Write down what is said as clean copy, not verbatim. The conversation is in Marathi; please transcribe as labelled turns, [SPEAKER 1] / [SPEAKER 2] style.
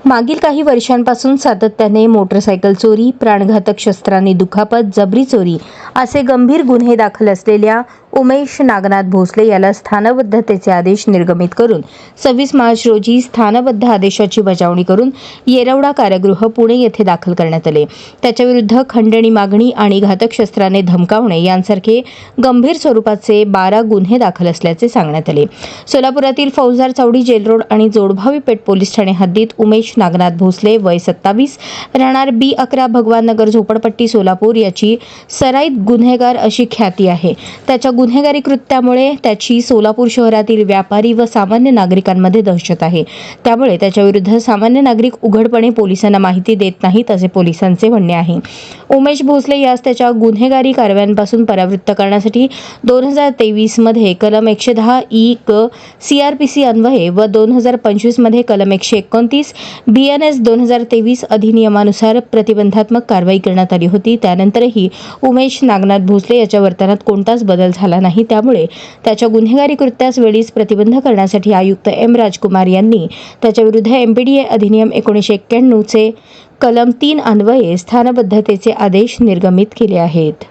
[SPEAKER 1] मागील काही वर्षांपासून सातत्याने मोटरसायकल चोरी, प्राणघातक शस्त्रांनी दुखापत, जबरी चोरी असे गंभीर गुन्हे दाखल असलेल्या उमेश नागनाथ भोसले याला स्थानबद्धतेचे आदेश निर्गमित करून 26 मार्च रोजी स्थानबद्ध आदेशाची बजावणी करून येरवडा कारागृह पुणे येथे दाखल करण्यात आले. त्याच्याविरुद्ध खंडणी मागणी आणि घातक शस्त्राने धमकावणे यांसारखे गंभीर स्वरूपाचे 12 गुन्हे दाखल असल्याचे सांगण्यात आले. सोलापुरातील फौजदार चावडी जेल रोड आणि जोडभावी पेठ पोलीस ठाणे हद्दीत उमेश नागनाथ भोसले वय 27 राहणार B11 भगवान नगर झोपडपट्टी सोलापूर याची सराईत गुन्हेगार अशी ख्याती आहे. त्याच्या गुन्हेगारी कृत्यामुळे त्याची सोलापूर शहरातील व्यापारी व सामान्य नागरिकांमध्ये दहशत आहे. त्यामुळे त्याच्याविरुद्ध सामान्य नागरिक उघडपणे पोलिसांना माहिती देत नाहीत असे पोलिसांचे म्हणणे आहे. उमेश भोसले यास त्याच्या गुन्हेगारी कारवायांपासून परावृत्त करण्यासाठी 2023 मध्ये कलम 110 ई क CRPC अन्वये व 2025 मध्ये कलम 129 BNS 2023 अधिनियमानुसार प्रतिबंधात्मक कारवाई करण्यात आली होती. त्यानंतरही उमेश नागनाथ भोसले याच्या वर्तनात कोणताच बदल झाला नाही. त्यामुळे त्याच्या गुन्हेगारी कृत्यास वेळीच प्रतिबंध करण्यासाठी आयुक्त M. राजकुमार यांनी त्याच्याविरुद्ध MPDA अधिनियम 1991 चे कलम 3 अन्वये स्थानबद्धतेचे आदेश निर्गमित केले आहेत.